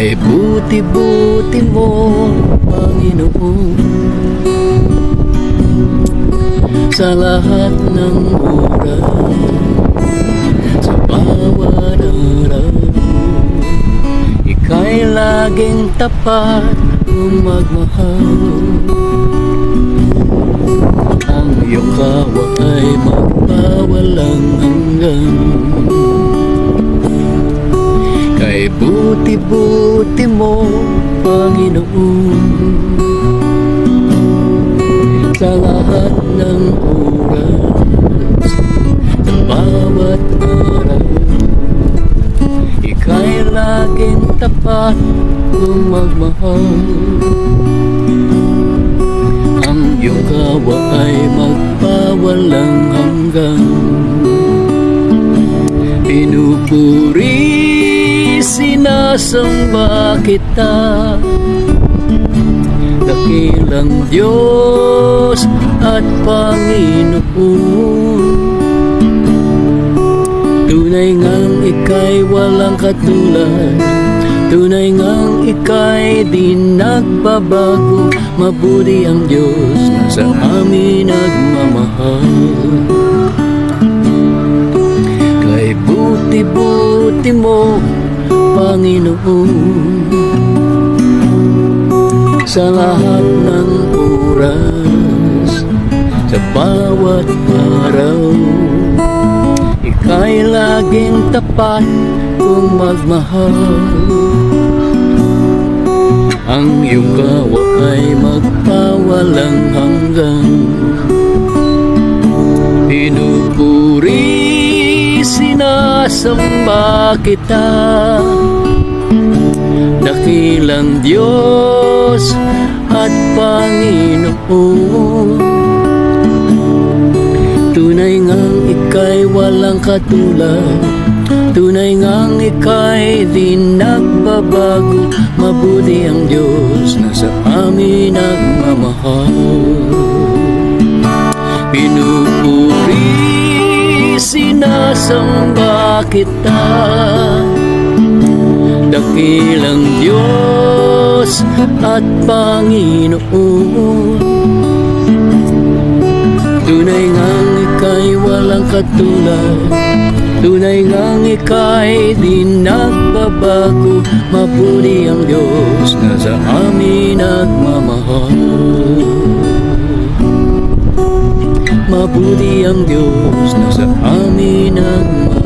Kay buti-buti mo, Panginoon, sa lahat ng oras, sa bawat araw, ika'y laging tapat kung magmahal. Ang iyong kawa ay magpawalang hanggan. Kay buti-buti mo, Panginoon, sa lahat ng oras, sa bawat araw, ika'y laging tapat kung magmahal. Ang iyong kawa ay magpawalang hanggan. Pinupuri, sinasamba kita, dakilang Diyos at Panginoon. Tunay ngang ika'y walang katulad, tunay ngang ika'y di nagbabago. Mabuti ang Diyos na sa amin nagmamahal. Kay buti-buti mo, Panginoon, sa lahat ng oras, sa bawat araw, ika'y laging tapat kung magmahal. Ang iyong kawa ay magpawalang hanggan. Pinupuri, sinasamba kita, dakilang Diyos at Panginoon. Tunay ngang ika'y walang katulad, tunay ngang ika'y di nagbabago. Mabuti ang Diyos na sa amin nagmamahal. Pinupuri, sinasamba kita, dakilang Diyos at Panginoon. Tunay ngang ika'y walang katulad, tunay ngang ika'y di nagbabago. Mabuti ang Diyos na sa amin nagmamahal. Mabuti ang Diyos na sa amin nagmamahal.